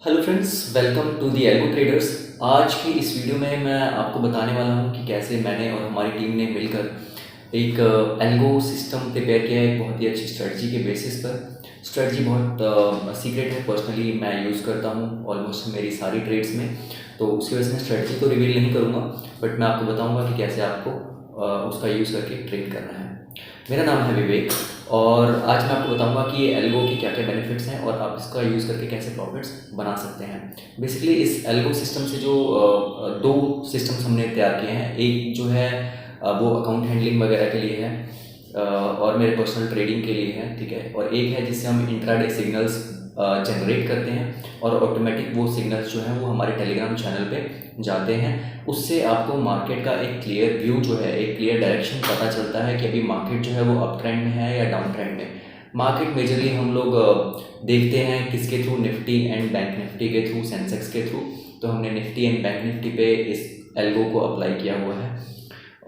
Hello friends, welcome to the algo traders. आज की इस वीडियो में मैं आपको बताने वाला हूं कि कैसे मैंने और हमारी टीम ने मिलकर एक एल्गो सिस्टम प्रिपेयर किया है एक बहुत ही अच्छी स्ट्रेटजी के बेसिस पर। स्ट्रेटजी बहुत सीक्रेट है, पर्सनली मैं यूज़ करता हूं ऑलमोस्ट मेरी सारी ट्रेड्स में, तो उसकी वजह से मैं स्ट्रेटजी तो रिवील नहीं करूँगा, बट मैं आपको बताऊँगा कि कैसे आपको उसका यूज़ करके ट्रेड करना है। मेरा नाम है विवेक और आज मैं आपको बताऊंगा कि एल्गो के क्या क्या बेनिफिट्स हैं और आप इसका यूज़ करके कैसे प्रॉफिट्स बना सकते हैं। बेसिकली इस एल्गो सिस्टम से जो दो सिस्टम्स हमने तैयार किए हैं, एक जो है वो अकाउंट हैंडलिंग वगैरह के लिए है और मेरे पर्सनल ट्रेडिंग के लिए है, ठीक है। और एक है जिससे हम इंट्राडे सिग्नल्स जनरेट करते हैं और ऑटोमेटिक वो सिग्नल्स जो हैं वो हमारे टेलीग्राम चैनल पे जाते हैं। उससे आपको मार्केट का एक क्लियर व्यू जो है, एक क्लियर डायरेक्शन पता चलता है कि अभी मार्केट जो है वो अप ट्रेंड में है या डाउन ट्रेंड में। मार्केट मेजरली हम लोग देखते हैं किसके through, Nifty and bank Nifty के थ्रू, सेंसेक्स के थ्रू। तो हमने निफ्टी एंड बैंक निफ्टी पे इस एल्गो को अप्लाई किया हुआ है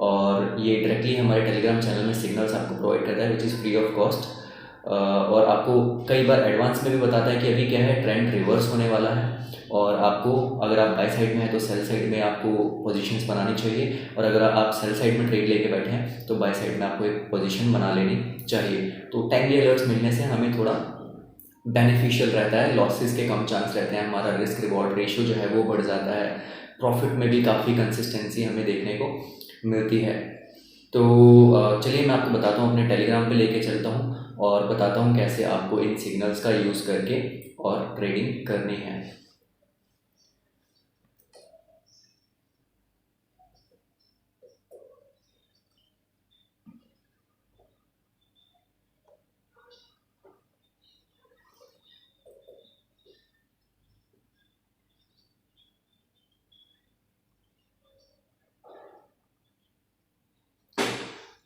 और ये डायरेक्टली हमारे टेलीग्राम चैनल में सिग्नल्स आपको प्रोवाइड करता है विच इज़ फ्री ऑफ कॉस्ट। और आपको कई बार एडवांस में भी बताता है कि अभी क्या है, ट्रेंड रिवर्स होने वाला है और आपको, अगर आप बाय साइड में है तो सेल साइड में आपको पोजीशंस बनानी चाहिए, और अगर आप सेल साइड में ट्रेड लेके बैठे हैं तो बाय साइड में आपको एक पोजीशन बना लेनी चाहिए। तो टाइमली अलर्ट्स मिलने से हमें थोड़ा बेनिफिशियल रहता है, लॉसेस के कम चांस रहते हैं, हमारा रिस्क रिवॉर्ड रेशियो जो है वो बढ़ जाता है, प्रॉफिट में भी काफ़ी कंसिस्टेंसी हमें देखने को मिलती है। तो चलिए मैं आपको बताता हूँ, अपने टेलीग्राम पे लेके चलता हूँ और बताता हूँ कैसे आपको इन सिग्नल्स का यूज़ करके और ट्रेडिंग करनी है।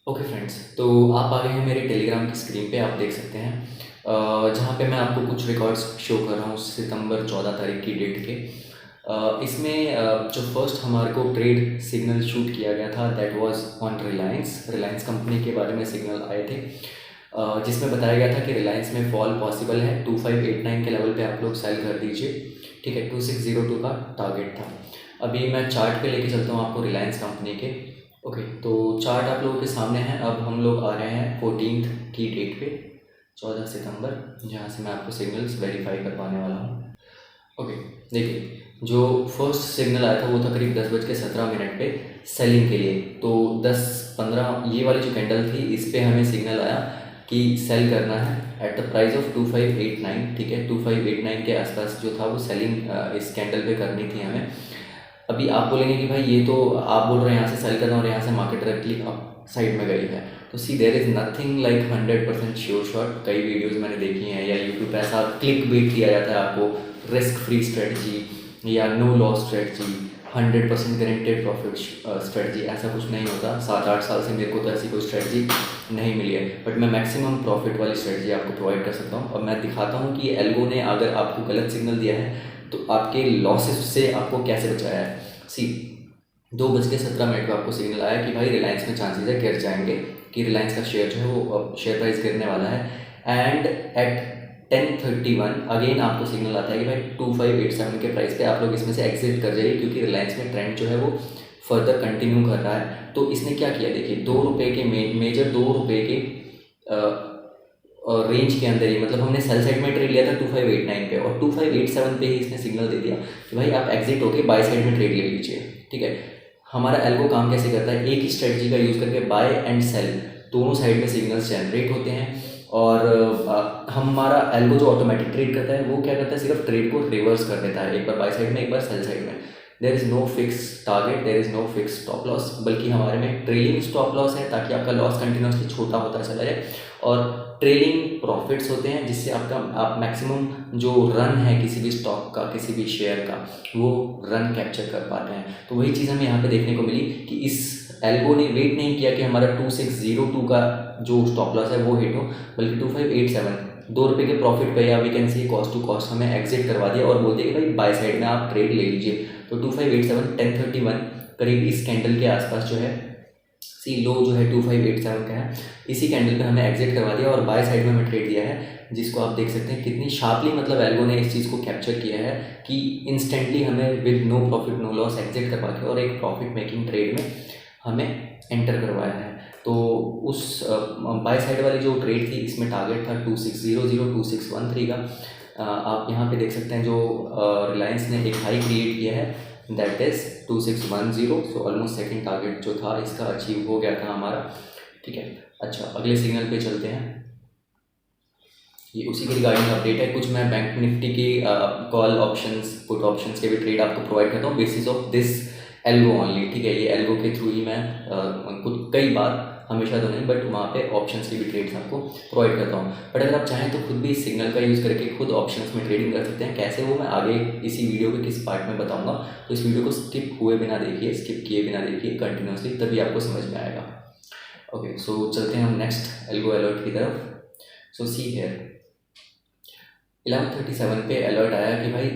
ओके फ्रेंड्स, तो आप आ गए हैं मेरे टेलीग्राम की स्क्रीन पे, आप देख सकते हैं जहाँ पे मैं आपको कुछ रिकॉर्ड्स शो कर रहा हूँ सितंबर 14 तारीख की डेट के। इसमें जो फर्स्ट हमारे को ट्रेड सिग्नल शूट किया गया था that was on Reliance company के बारे में सिग्नल आए थे, जिसमें बताया गया था कि रिलायंस में फॉल पॉसिबल है, 2589 के लेवल पे आप लोग सेल कर दीजिए, ठीक है। 2602 का टारगेट था। अभी मैं चार्ट पे लेके चलता हूँ आपको रिलायंस कंपनी के। ओके, तो चार्ट आप लोगों के सामने है। अब हम लोग आ रहे हैं 14th की डेट पे, 14 सितंबर, जहाँ से मैं आपको सिग्नल्स वेरीफाई करवाने वाला हूँ। ओके, देखिए जो फर्स्ट सिग्नल आया था वो था करीब 10:17 पे सेलिंग के लिए। तो 10:15 ये वाली जो कैंडल थी इस पे हमें सिग्नल आया कि सेल करना है एट द प्राइस ऑफ 2589, ठीक है। 2589 के आसपास जो था वो सेलिंग इस कैंडल पे करनी थी हमें। अभी आप बोलेंगे कि भाई ये तो आप बोल रहे हैं यहाँ से सेल करना और यहाँ से मार्केट डायरेक्टली अप साइड में गई है, तो see there is nothing like 100% sure shot. कई वीडियोस मैंने देखी हैं या यूट्यूब पे ऐसा क्लिक बेट किया जाता है आपको, रिस्क फ्री स्ट्रेटजी या no loss strategy, 100% guaranteed profit strategy, ऐसा कुछ नहीं होता। 7-8 साल से मेरे को तो ऐसी कोई स्ट्रेटजी नहीं मिली है, बट मैं मैक्सिमम प्रॉफिट वाली स्ट्रेटजी आपको प्रोवाइड कर सकता हूँ। और मैं दिखाता हूँ कि एल्गो ने अगर आपको गलत सिग्नल दिया है तो आपके लॉसेस से आपको कैसे बचाया है। सी 2:17 पे आपको सिग्नल आया कि भाई रिलायंस में चांसेस है गिर जाएंगे, कि रिलायंस का शेयर जो है वो अब शेयर प्राइस गिरने वाला है। एंड एट 10:31 अगेन आपको सिग्नल आता है कि भाई 2587 के प्राइस पे आप लोग इसमें से एग्जिट कर जाइए, क्योंकि रिलायंस में ट्रेंड जो है वो फर्दर कंटिन्यू कर रहा है। तो इसने क्या किया, देखिए 2 रुपये के मेजर 2 रुपये के रेंज के अंदर ही, मतलब हमने सेल साइड में ट्रेड लिया था 2589 पे और 2587 पे ही इसने सिग्नल दे दिया कि भाई आप एग्जिट होके बाय साइड में ट्रेड ले लीजिए, ठीक है। हमारा एल्गो काम कैसे करता है, एक ही स्ट्रेटजी का यूज़ करके बाय एंड सेल दोनों साइड में सिग्नल्स जनरेट होते हैं और हमारा एल्गो जो ऑटोमेटिक ट्रेड करता है वो क्या करता है, सिर्फ ट्रेड को रिवर्स कर देता है, एक बार बाय साइड में एक बार सेल साइड में। There is no fix target, there is no fix stop loss, बल्कि हमारे में ट्रेलिंग स्टॉप लॉस है ताकि आपका लॉस कंटिन्यूसली छोटा होता चला जाए, और ट्रेलिंग प्रॉफिट्स होते हैं जिससे आप मैक्सिमम जो रन है किसी भी स्टॉक का, किसी भी शेयर का, वो रन कैप्चर कर पाते हैं। तो वही चीज़ हमें यहाँ पे देखने को मिली कि इस एल्गो ने वेट नहीं किया कि हमारा 2602 का जो स्टॉप लॉस है वो हिट हो, बल्कि 2587 2 रुपये के प्रॉफिट पे या we can see cost to cost हमें एग्जिट करवा दिया और बोल दिया कि भाई बाय साइड में आप ट्रेड ले लीजिए। तो 2587 1031 करीब इस कैंडल के आसपास जो है सी लो जो है 2587 का है, इसी कैंडल पे हमें एग्जिट करवा दिया और बाय साइड में हमें ट्रेड दिया है, जिसको आप देख सकते हैं कितनी शार्पली मतलब एल्गो ने इस चीज़ को कैप्चर किया है कि इंस्टेंटली हमें with no profit no loss exit करवा के और एक प्रॉफिट मेकिंग ट्रेड में हमें एंटर करवाया है। तो उस बाय साइड वाली जो ट्रेड थी इसमें टारगेट था 2600 2613 का। आप यहाँ पे देख सकते हैं जो रिलायंस ने एक हाई क्रिएट किया है that is 2610। So almost second target जो था इसका अचीव हो गया था हमारा, ठीक है। अच्छा, अगले सिग्नल पे चलते हैं। ये उसी के रिगार्डिंग अपडेट है। कुछ मैं बैंक निफ्टी की कॉल ऑप्शंस पुट ऑप्शंस के भी ट्रेड आपको प्रोवाइड करता हूँ basis of this algo only, ठीक है। ये एल्गो के थ्रू ही मैं कुछ कई बार, हमेशा तो नहीं बट वहाँ पे ऑप्शंस की भी ट्रेड्स आपको प्रोवाइड करता हूँ। बट अगर आप चाहें तो खुद भी इस सिग्नल का यूज़ करके खुद ऑप्शंस में ट्रेडिंग कर सकते हैं। कैसे वो मैं आगे इसी वीडियो के किस पार्ट में बताऊँगा, तो इस वीडियो को स्किप हुए बिना देखिए, स्किप किए बिना देखिए कंटिन्यूसली, तभी आपको समझ में आएगा। ओके, सो चलते हैं हम नेक्स्ट एल्गो अलर्ट की तरफ। सो सी हियर 11:37 पे अलर्ट आया कि भाई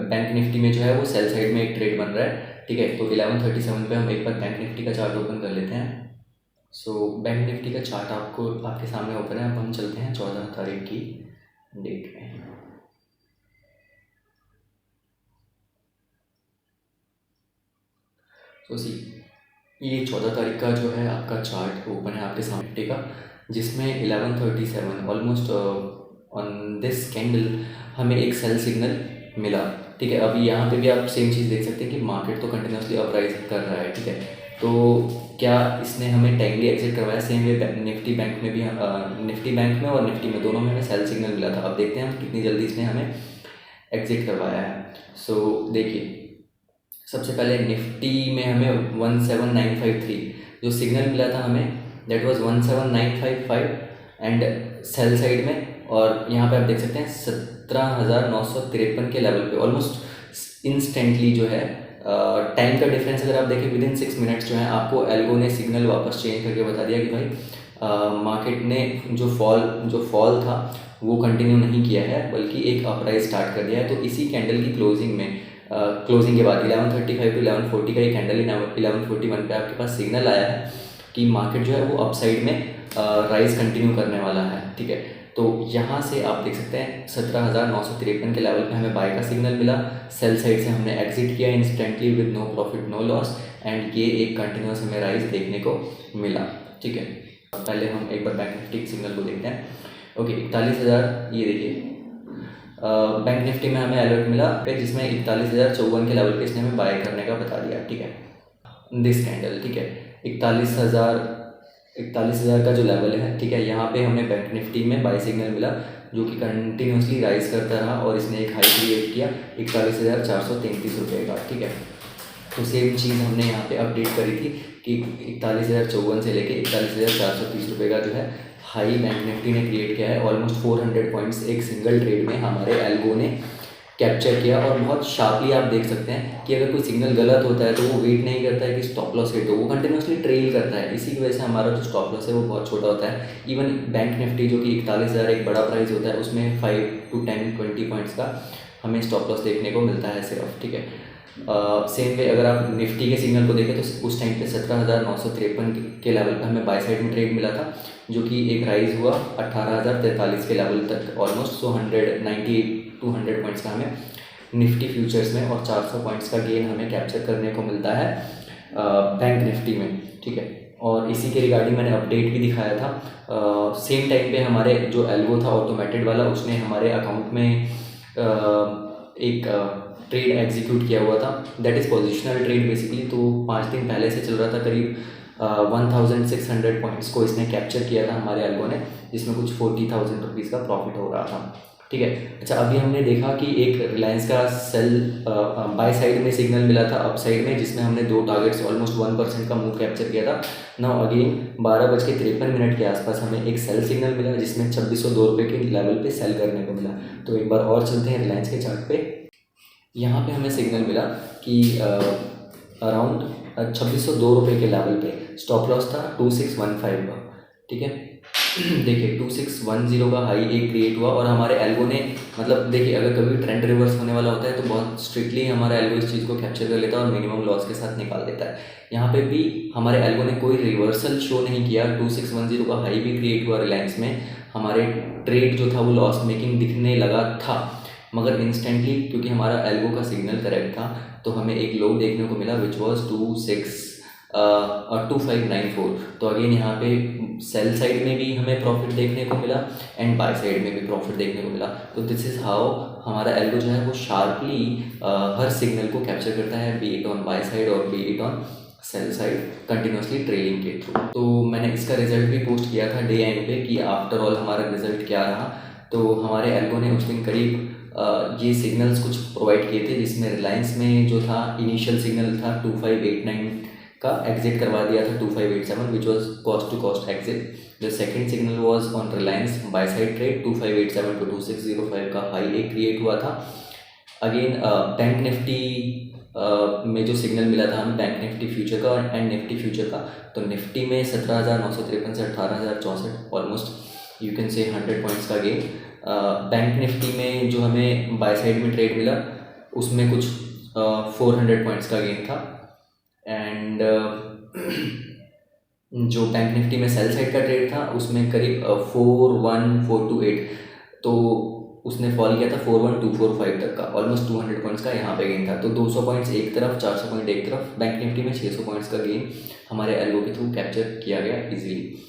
बैंक निफ्टी में जो है वो सेल साइड में एक ट्रेड बन रहा है, ठीक है। तो 11:37 पे हम एक बार बैंक निफ्टी का चार्ट ओपन कर लेते हैं। सो बैंक निफ्टी का चार्ट आपको आपके सामने ओपन है। अब हम चलते हैं 14 तारीख की डेट में। सो सी ये 14 तारीख का जो है आपका चार्ट ओपन है आपके सामने निफ्टी का, जिसमें 11:37 ऑलमोस्ट ऑन दिस कैंडल हमें एक सेल सिग्नल मिला, ठीक है। अभी यहाँ पे भी आप सेम चीज़ देख सकते हैं कि मार्केट तो कंटिन्यूसली अपराइज कर रहा है, ठीक है। तो क्या इसने हमें टाइमली एग्जिट करवाया? सेम वे निफ्टी बैंक में भी निफ्टी बैंक में और निफ्टी में दोनों में हमें सेल सिग्नल मिला था। अब देखते हैं हम कितनी जल्दी इसने हमें एग्जिट करवाया है। सो देखिए, सबसे पहले निफ्टी में हमें 17953 जो सिग्नल मिला था हमें that was 17955 and cell side में, और यहाँ पे आप देख सकते हैं 17,953 के लेवल पे ऑलमोस्ट इंस्टेंटली जो है टाइम का डिफरेंस अगर आप देखें विदिन 6 मिनट्स जो है आपको एल्गो ने सिग्नल वापस चेंज करके बता दिया कि भाई मार्केट ने जो फॉल था वो कंटिन्यू नहीं किया है बल्कि एक अपराइज स्टार्ट कर दिया है। तो इसी कैंडल की क्लोजिंग के बाद 11:35 to 11:40 का ये कैंडल 11:41 पे आपके पास सिग्नल आया है कि मार्केट जो है वो अपसाइड में राइज कंटिन्यू करने वाला है, ठीक है। तो यहाँ से आप देख सकते हैं 17,953 के लेवल पे हमें बाय का सिग्नल मिला, सेल साइड से हमने एग्जिट किया instantly with no profit no loss and ये एक कंटिन्यूस हमें राइज देखने को मिला, ठीक है। पहले हम एक बार बैंक निफ्टी सिग्नल को देखते हैं। ओके, 41,000 ये देखिए बैंक निफ्टी में हमें अलर्ट मिला जिसमें 41,054 के लेवल पे इसने हमें बाय करने का बता दिया, ठीक है। दिस कैंडल, ठीक है, 41,000 का जो लेवल है, ठीक है, यहाँ पे हमें बैंक निफ्टी में बाय सिग्नल मिला जो कि कंटिन्यूसली राइज करता रहा और इसने एक हाई क्रिएट किया 41,433 रुपये का, ठीक है। तो सेम चीज़ हमने यहाँ पे अपडेट करी थी कि 41,054 से लेके 41,430 रुपये का जो है हाई बैंक निफ्टी ने क्रिएट किया है। ऑलमोस्ट 400 पॉइंट्स एक सिंगल ट्रेड में हमारे एल्गो ने कैप्चर किया और बहुत शार्पली आप देख सकते हैं कि अगर कोई सिग्नल गलत होता है तो वो वेट नहीं करता है कि स्टॉप लॉस हिट हो, वो कंटिन्यूसली ट्रेल करता है। इसी की वजह से हमारा जो स्टॉप लॉस है वो बहुत छोटा होता है। इवन बैंक निफ्टी जो कि 41,000 एक बड़ा प्राइस होता है उसमें 5 to 10-20 पॉइंट्स का हमें स्टॉप लॉस देखने को मिलता है सिर्फ, ठीक है। सेम वे अगर आप निफ्टी के सिग्नल को देखें तो उस टाइम पे 17,953 के लेवल पे हमें बाय साइड में ट्रेड मिला था जो कि एक राइज हुआ 18,043 के लेवल तक ऑलमोस्ट। सो 100 पॉइंट्स का हमें निफ्टी फ्यूचर्स में और 400 पॉइंट्स का गेन हमें कैप्चर करने को मिलता है बैंक निफ्टी में, ठीक है। और इसी के रिगार्डिंग मैंने अपडेट भी दिखाया था। सेम टाइम पे हमारे जो एल्गो था ऑटोमेटेड वाला उसने हमारे अकाउंट में एक ट्रेड एग्जीक्यूट किया हुआ था that is positional trade basically. तो 5 दिन पहले से चल रहा था, करीब 1,600 पॉइंट्स को इसने कैप्चर किया था हमारे एल्गो ने, जिसमें कुछ 40,000 रुपीज़ का प्रॉफिट हो रहा था, ठीक है। अच्छा, अभी हमने देखा कि एक रिलायंस का सेल बाय साइड में सिग्नल मिला था अप साइड में, जिसमें हमने 2 टारगेट्स ऑलमोस्ट 1% का मूव कैप्चर किया था। नाउ अगेन 12:53 के आसपास हमें एक सेल सिग्नल मिला जिसमें 2602 रुपये के लेवल पे सेल करने को मिला। तो एक बार और चलते हैं रिलायंस के चार्ट पे। यहाँ पे हमें सिग्नल मिला कि अराउंड 2602 रुपये के लेवल पे स्टॉप लॉस था 2615 का, ठीक है। देखिए 2610 का हाई एक क्रिएट हुआ और हमारे एल्गो ने, मतलब देखिए अगर कभी ट्रेंड रिवर्स होने वाला होता है तो बहुत स्ट्रिक्टली हमारा एल्गो इस चीज़ को कैप्चर कर लेता है और मिनिमम लॉस के साथ निकाल देता है। यहाँ पे भी हमारे एल्गो ने कोई रिवर्सल शो नहीं किया, 2610 का हाई भी क्रिएट हुआ रिलायंस में, हमारे ट्रेड जो था वो लॉस मेकिंग दिखने लगा था, मगर इंस्टेंटली क्योंकि हमारा एल्गो का सिग्नल करेक्ट था तो हमें एक लो देखने को मिला विच वॉज 2594। तो अगेन यहाँ पे सेल साइड में भी हमें प्रॉफिट देखने को मिला एंड बाय साइड में भी प्रॉफिट देखने को मिला। तो दिस इज़ हाउ हमारा एल्गो जो है वो शार्पली हर सिग्नल को कैप्चर करता है, be it on buy side और be it on sell side, continuously trailing के थ्रू। तो मैंने इसका रिजल्ट भी पोस्ट किया था डे एंड पे कि आफ्टर ऑल हमारा रिजल्ट क्या रहा। तो हमारे एल्गो ने उस दिन करीब ये सिग्नल्स कुछ प्रोवाइड किए थे, जिसमें रिलायंस में जो था इनिशियल सिग्नल था 2589 का, एग्जिट करवा दिया था 2587 which was cost to cost exit. The second signal was on Reliance buy side trade 2587 to 2605 का हाई एक क्रिएट हुआ था। अगेन बैंक निफ्टी में जो सिग्नल मिला था हमें बैंक निफ्टी फ्यूचर का एंड निफ्टी फ्यूचर का, तो निफ्टी में 17,953 से 18,064, almost you can say 100 points का गेन। बैंक निफ्टी में जो हमें बाय साइड में ट्रेड मिला उसमें कुछ 400 पॉइंट्स का गेन था एंड जो बैंक निफ्टी में सेल साइड का ट्रेड था उसमें करीब 41428, तो उसने फॉल किया था 41245 तक का, ऑलमोस्ट 200 पॉइंट्स का यहाँ पे गेन था। तो 200 पॉइंट्स एक तरफ, 400 पॉइंट एक तरफ, बैंक निफ्टी में 600 पॉइंट्स का गेन हमारे एल्गो के थ्रू कैप्चर किया गया easily.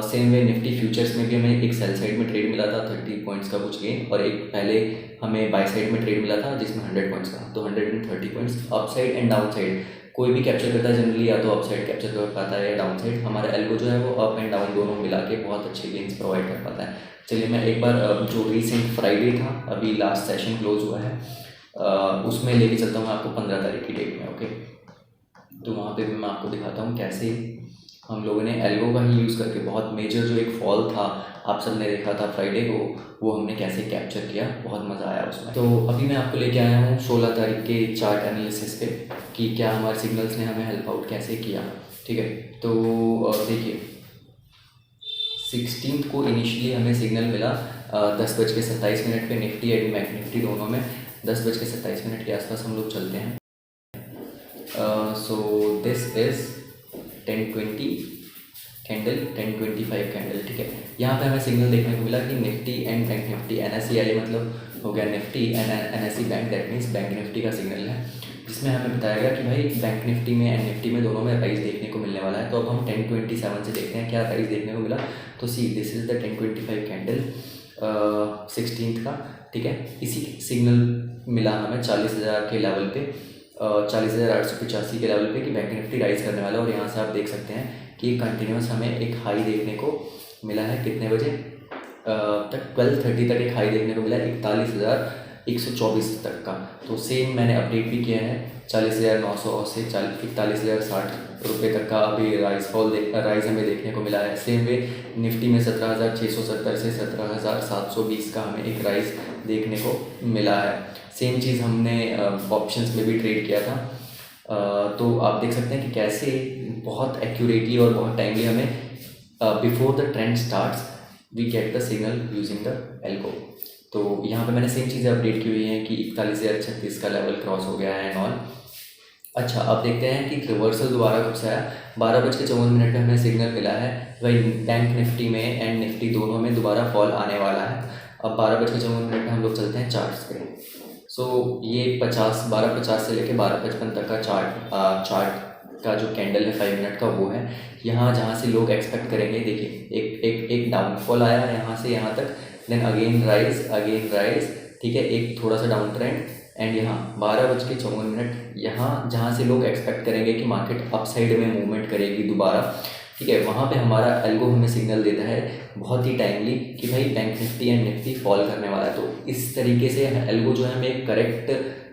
Same way Nifty futures में भी हमें एक सेल साइड में ट्रेड मिला था 30 पॉइंट्स का कुछ गेन, और एक पहले हमें बाय साइड में ट्रेड मिला था जिसमें 100 पॉइंट्स का, तो 130 points up side and down side कोई भी कैप्चर करता है जनरली, या तो अप साइड कैप्चर कर पाता है या डाउन साइड। हमारा एल्गो जो है वो अप एंड डाउन दोनों मिला के बहुत अच्छे गेन्स प्रोवाइड कर पाता है। चलिए मैं एक बार जो रिसेंट फ्राइडे था, अभी लास्ट सेशन क्लोज हुआ है, उसमें लेके चलता हूँ आपको 15 तारीख की डेट में। ओके, तो वहाँ पे भी मैं आपको दिखाता हूँ कैसे हम लोगों ने एल्गो का ही यूज़ करके बहुत मेजर जो एक फॉल था आप सब ने देखा था फ्राइडे को, वो हमने कैसे कैप्चर किया, बहुत मज़ा आया उसमें। तो अभी मैं आपको लेके आया हूँ 16 तारीख के चार्ट एनालिसिस पे कि क्या हमारे सिग्नल्स ने हमें हेल्प आउट कैसे किया। ठीक है, तो देखिए 16 को इनिशियली हमें सिग्नल मिला 10:27 पे निफ्टी एंड बैंक निफ्टी दोनों में, 10:27 के आसपास हम लोग चलते हैं। So this is 10:20 candle, 10:25 candle. ठीक है, यहाँ पे हमें सिग्नल देखने को मिला कि Nifty and bank Nifty, NSE मतलब हो गया Nifty and NSE bank, that means bank Nifty का सिग्नल है, जिसमें हमें बताया गया कि भाई बैंक निफ्टी में एंड निफ्टी में दोनों में राइज देखने को मिलने वाला है। तो अब हम 10:27 से देखते हैं क्या राइज देखने को मिला। तो see this is the 10:25 candle 16 का। ठीक है, इसी सिग्नल मिला हमें 40,000 के लेवल पे, 40,885 के लेवल पे कि बैंक निफ्टी राइज करने वाला है। और यहाँ से आप देख सकते हैं कि कंटिन्यूस हमें एक हाई देखने को मिला है, कितने बजे तक, 12:30 तक एक हाई देखने को मिला है 41,124 तक का। तो सेम मैंने अपडेट भी किया है, 40,900 से 41,060 रुपये तक का अभी राइज हमें देखने को मिला है। सेम वे निफ्टी में 17,670 से 17,720 का हमें एक राइज देखने को मिला है। सेम चीज़ हमने ऑप्शंस में भी ट्रेड किया था। तो आप देख सकते हैं कि कैसे बहुत एक्यूरेटली और बहुत टाइमली हमें before the trend starts we get the signal using the algo. तो यहाँ पे मैंने सेम चीज़ें अपडेट की हुई हैं कि 41,036 का लेवल क्रॉस हो गया है एंड ऑल। अच्छा, अब देखते हैं कि रिवर्सल दोबारा कब से आया। 12:54 में हमें सिग्नल मिला है भाई बैंक निफ्टी में एंड निफ्टी दोनों में दोबारा फॉल आने वाला है। अब 12:54 में हम लोग चलते हैं चार्ट्स पे। सो ये 12:50 से लेके 12:55 तक का चार्ट का जो कैंडल है 5 मिनट का वो है। यहाँ जहाँ से लोग एक्सपेक्ट करेंगे, देखिए एक डाउनफॉल आया यहाँ से यहाँ तक, देन अगेन राइज। ठीक है, एक थोड़ा सा डाउन ट्रेंड एंड यहाँ 12:54 यहाँ जहाँ से लोग एक्सपेक्ट करेंगे कि मार्केट अप साइड में मूवमेंट करेगी दोबारा। ठीक है, वहाँ पे हमारा एल्गो हमें सिग्नल देता है बहुत ही टाइमली कि भाई bank Nifty and Nifty fall करने वाला है। तो इस तरीके से एल्गो जो है हमें एक करेक्ट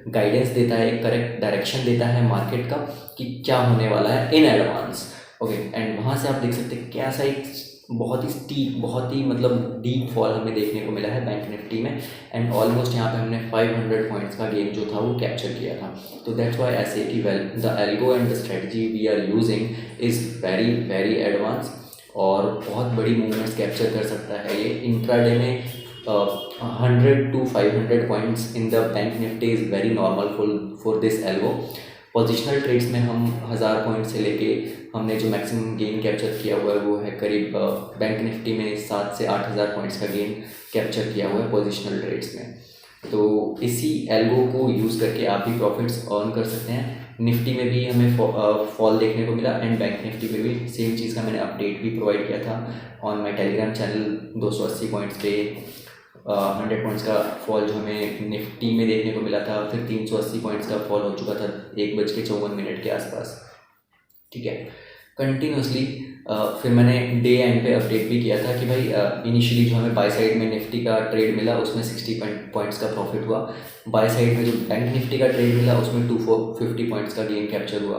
गाइडेंस देता है, एक करेक्ट डायरेक्शन देता है मार्केट का कि क्या होने वाला है इन एडवांस। ओके, एंड वहाँ से आप देख सकते हैं कैसा एक बहुत ही स्टीप, बहुत ही मतलब डीप फॉल हमें देखने को मिला है बैंक निफ्टी में एंड ऑलमोस्ट यहाँ पे हमने 500 पॉइंट्स का गेन जो था वो कैप्चर किया था। तो दैट्स वाई ऐसे कि well the algo and the strategy we are using is very very advance और बहुत बड़ी मूवमेंट्स कैप्चर कर सकता है ये। इंट्राडे में 100 to 500 points in the bank Nifty is very normal for this algo. Positional trades में हम 1000 पॉइंट से लेके हमने जो मैक्सिमम गेन कैप्चर किया हुआ है वो है करीब बैंक निफ्टी में 7 से 8000 पॉइंट्स का गेन कैप्चर किया हुआ है पोजिशनल ट्रेड्स में। तो इसी एल्गो को यूज़ करके आप भी प्रॉफिट्स अर्न कर सकते हैं। निफ्टी में भी हमें फॉल देखने को मिला एंड बैंक निफ्टी में भी सेम चीज़ का मैंने अपडेट भी प्रोवाइड किया था on my Telegram channel. 280 points पे 100 पॉइंट्स का फॉल जो हमें निफ्टी में देखने को मिला था, फिर 380 पॉइंट्स का फॉल हो चुका था 1:54 के आसपास। ठीक है, कंटिन्यूसली फिर मैंने डे एंड पे अपडेट भी किया था कि भाई इनिशियली जो हमें बाय साइड में निफ्टी का ट्रेड मिला उसमें 60 पॉइंट्स का प्रॉफिट हुआ। बाय साइड में जो बैंक निफ्टी का ट्रेड मिला उसमें 250 पॉइंट्स का गेन कैप्चर हुआ।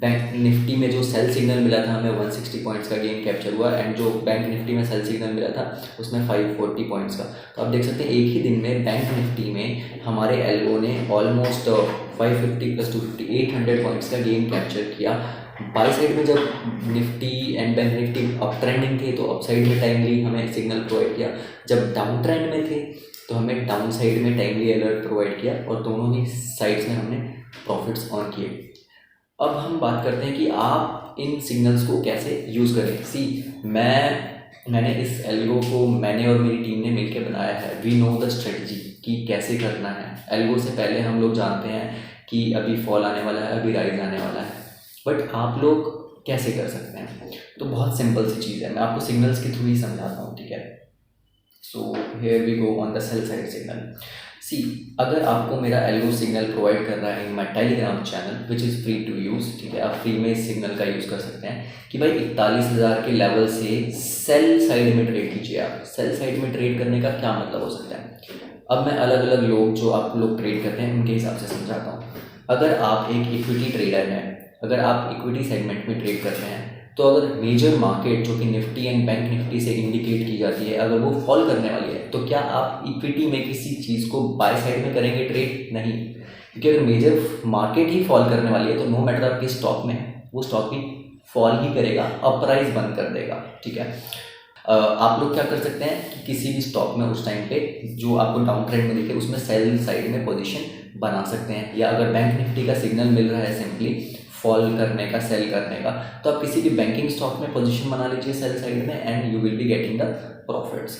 बैंक निफ्टी में जो सेल सिग्नल मिला था हमें 160 पॉइंट्स का गेन कैप्चर हुआ एंड जो बैंक निफ्टी में सेल सिग्नल मिला था उसमें 540 पॉइंट्स का। तो आप देख सकते हैं एक ही दिन में बैंक निफ्टी में हमारे एल्गो ने ऑलमोस्ट 550 + 250 800 पॉइंट्स का गेन कैप्चर किया। बाई साइड में जब Nifty and bank Nifty up trending थे तो अप साइड में टाइमली हमें सिग्नल प्रोवाइड किया, जब डाउन ट्रेंड में थे तो हमें डाउन साइड में टाइमली अलर्ट प्रोवाइड किया और दोनों ही साइड्स में हमने प्रॉफिट्स अर्न किए। अब हम बात करते हैं कि आप इन सिग्नल्स को कैसे यूज़ करें। मैंने इस एल्गो को मैंने और मेरी टीम ने मिलकर बनाया है। वी नो द स्ट्रेटजी कि कैसे करना है। एल्गो से पहले हम लोग जानते हैं कि अभी फॉल आने वाला है, अभी राइज आने वाला है, बट आप लोग कैसे कर सकते हैं? तो बहुत सिंपल सी चीज़ है, मैं आपको सिग्नल्स के थ्रू ही समझाता हूँ। ठीक है, so here we go on the sell side signal. अगर आपको मेरा एल्गो सिग्नल प्रोवाइड कर रहा है in my Telegram channel which is free to use, ठीक है, आप फ्री में इस सिग्नल का यूज़ कर सकते हैं कि भाई 41,000 के लेवल से सेल साइड में ट्रेड कीजिए। आप सेल साइड में ट्रेड करने का क्या मतलब हो सकता है? अब मैं अलग अलग लोग जो आप लोग ट्रेड करते हैं उनके हिसाब से समझाता हूँ। अगर आप एक इक्विटी ट्रेडर हैं, अगर आप इक्विटी सेगमेंट में ट्रेड करते हैं, तो अगर मेजर मार्केट जो कि निफ्टी एंड बैंक निफ्टी से इंडिकेट की जाती है अगर वो फॉल करने वाली है तो क्या आप इक्विटी में किसी चीज़ को बाय साइड में करेंगे ट्रेड? नहीं, क्योंकि अगर मेजर मार्केट ही फॉल करने वाली है तो नो मैटर आप किस स्टॉक में है वो स्टॉक भी फॉल ही करेगा, अपराइज बंद कर देगा। ठीक है, आप लोग क्या कर सकते हैं कि किसी भी स्टॉक में उस टाइम पे जो आपको डाउन ट्रेंड में दिखे उसमें सेल साइड में पोजीशन बना सकते हैं, या अगर बैंक निफ्टी का सिग्नल मिल रहा है सिंपली फॉल करने का, सेल करने का, तो आप किसी भी बैंकिंग स्टॉक में पोजीशन बना लीजिए सेल साइड में and you will be getting the profits.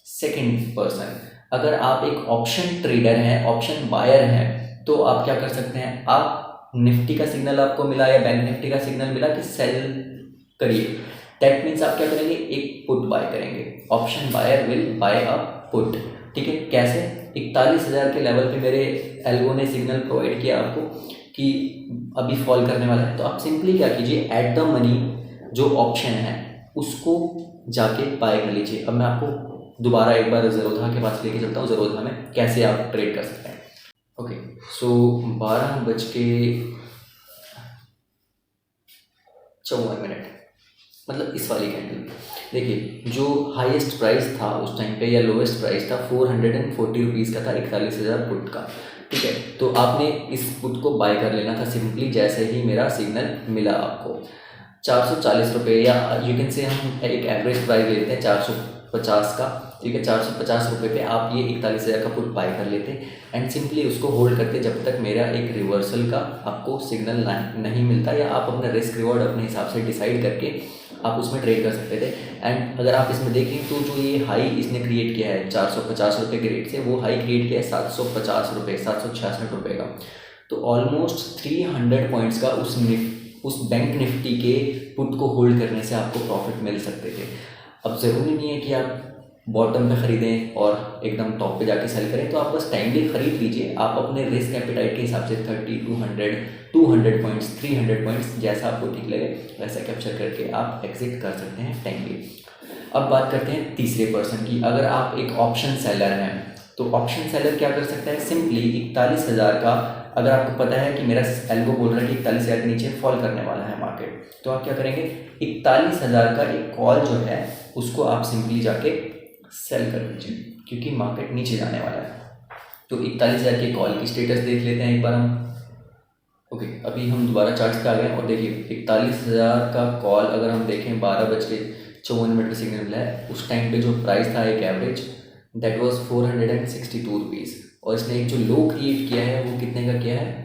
Second person, अगर आप एक ऑप्शन ट्रेडर हैं, ऑप्शन बायर हैं, तो आप क्या कर सकते हैं, आप निफ्टी का सिग्नल आपको मिला या बैंक निफ्टी का सिग्नल मिला कि सेल करिए, दैट मीन्स आप क्या करेंगे, एक पुट बाय करेंगे। Option buyer will buy a put. ठीक है, कैसे? 41,000 के लेवल पे मेरे एल्गो ने सिग्नल प्रोवाइड किया आपको कि अभी फॉल करने वाला है, तो आप सिंपली क्या कीजिए, एट द मनी जो ऑप्शन है उसको जाके बाय कर लीजिए। अब मैं आपको दोबारा एक बार ज़रोधा के पास लेके चलता हूँ, ज़रोधा में कैसे आप ट्रेड कर सकते हैं। ओके, सो 12:54 मतलब इस वाली कैंडल देखिए, जो हाईएस्ट प्राइस था उस टाइम पे या लोवेस्ट प्राइस था 440 रुपीज़ का था 41,000 पुट का। ठीक है, तो आपने इस पुट को बाय कर लेना था सिंपली जैसे ही मेरा सिग्नल मिला आपको। 440 रुपये, या यू कैन से हम एक एवरेज प्राइस ले लेते हैं 450 का। ठीक है, 450 रुपये पे आप ये 41,000 का पुट बाय कर लेते एंड सिंपली उसको होल्ड करते जब तक मेरा एक रिवर्सल का आपको सिग्नल नहीं मिलता, या आप अपना रिस्क रिवॉर्ड अपने हिसाब से डिसाइड करके आप उसमें ट्रेड कर सकते थे। एंड अगर आप इसमें देखें तो जो ये हाई इसने क्रिएट किया है 450 रुपये के रेट से, वो हाई क्रिएट किया है 750 रुपये, 766 रुपये का। तो ऑलमोस्ट 300 पॉइंट्स का उस बैंक निफ्टी के पुट को होल्ड करने से आपको प्रॉफिट मिल सकते थे। अब ज़रूरी नहीं है कि आप बॉटम पे ख़रीदें और एकदम टॉप पे जाके सेल करें, तो आप बस टाइमली ख़रीद लीजिए। आप अपने रिस्क एपिटाइट के हिसाब से 30, 200 पॉइंट्स, 300 पॉइंट्स जैसा आपको ठीक लगे वैसा कैप्चर करके आप एग्जिट कर सकते हैं टाइमली। अब बात करते हैं तीसरे पर्सन की। अगर आप एक ऑप्शन सेलर हैं तो ऑप्शन सेलर क्या कर सकता है, सिंपली 41,000 का, अगर आपको पता है कि मेरा एल्गो बोल रहा है कि 41,000 के नीचे फॉल करने वाला है मार्केट, तो आप क्या करेंगे, 41,000 का एक कॉल जो है उसको आप सिंपली जाके सेल कर दीजिए क्योंकि मार्केट नीचे जाने वाला है। तो 41,000 के कॉल की स्टेटस देख लेते हैं एक बार हम। ओके, अभी हम दोबारा चार्ट पे आ गए और देखिए 41,000 का कॉल अगर हम देखें 54 मिनट का सिग्नल मिला है। उस टाइम पे जो प्राइस था एक एवरेज दैट वाज 462 रुपीज़, और इसने एक जो लो क्रिएट किया है वो कितने का किया है,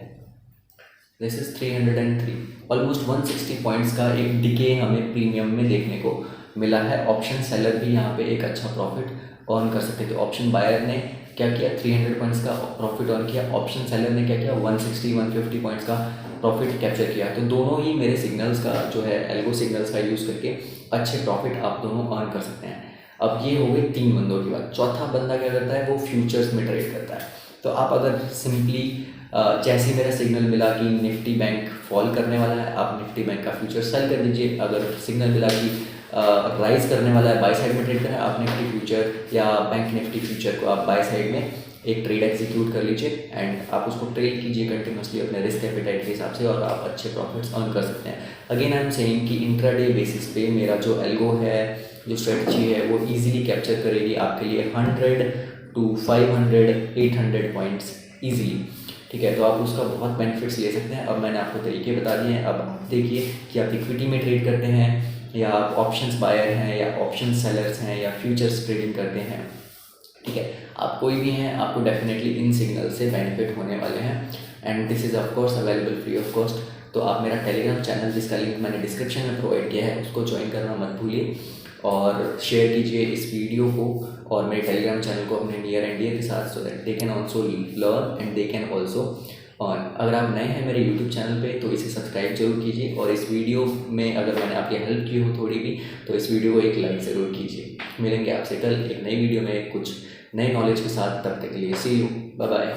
दिस इज 303, ऑलमोस्ट 160 पॉइंट्स का एक डिके हमें प्रीमियम में देखने को मिला है। ऑप्शन सेलर भी यहाँ पे एक अच्छा प्रॉफिट अर्न कर सकते थे। ऑप्शन बायर ने क्या किया, 300 पॉइंट्स का प्रॉफिट अर्न किया, ऑप्शन सेलर ने क्या किया, 150 पॉइंट्स का प्रॉफिट कैप्चर किया। तो दोनों ही मेरे सिग्नल्स का जो है एल्गो सिग्नल्स का यूज़ करके अच्छे प्रॉफिट आप दोनों अर्न कर सकते हैं। अब ये हो गई 3 बंदों की बात। चौथा बंदा क्या करता है, वो फ्यूचर्स में ट्रेड करता है। तो आप अगर सिंपली जैसे ही मेरा सिग्नल मिला कि निफ्टी बैंक फॉल करने वाला है, आप निफ्टी बैंक का फ्यूचर सेल कर दीजिए। अगर सिग्नल मिला कि राइज करने वाला है, बाय साइड में ट्रेड करना है, आप निफ्टी फ्यूचर या बैंक निफ्टी फ्यूचर को आप बाय साइड में एक ट्रेड एग्जीक्यूट कर लीजिए एंड आप उसको ट्रेड कीजिए कंटिन्यूसली अपने रिस्क एपेटाइट के हिसाब से, और आप अच्छे प्रॉफिट्स अर्न कर सकते हैं। अगेन आई एम सेइंग कि इंट्राडे बेसिस पे मेरा जो एल्गो है, जो स्ट्रेटजी है, वो इजीली कैप्चर करेगी आपके लिए 100 to 500 800 पॉइंट्स ईजीली। ठीक है, तो आप उसका बहुत बेनिफिट्स ले सकते हैं। अब मैंने आपको तरीके बता दिए हैं। अब आप देखिए कि आप इक्विटी में ट्रेड करते हैं, या आप ऑप्शंस बायर हैं, या ऑप्शन सेलर्स हैं, या फ्यूचर्स ट्रेडिंग करते हैं। ठीक है, आप कोई भी हैं, आपको डेफिनेटली इन सिग्नल से बेनिफिट होने वाले हैं, and this is of course available free of cost. तो आप मेरा टेलीग्राम चैनल, जिसका लिंक मैंने डिस्क्रिप्शन में प्रोवाइड किया है, उसको ज्वाइन करना मत भूलिए, और शेयर कीजिए इस वीडियो को और मेरे टेलीग्राम चैनल को अपने नियर एंड डियर के साथ, so that they can also learn and they can also earn. अगर आप नए हैं मेरे यूट्यूब चैनल पे तो इसे सब्सक्राइब जरूर कीजिए, और इस वीडियो में अगर मैंने आपकी हेल्प की हो थोड़ी भी, तो इस वीडियो को एक लाइक ज़रूर कीजिए। मिलेंगे आपसे कल एक नई वीडियो में कुछ नए नॉलेज के साथ, तब तक के लिए सी यू, बाय बाय।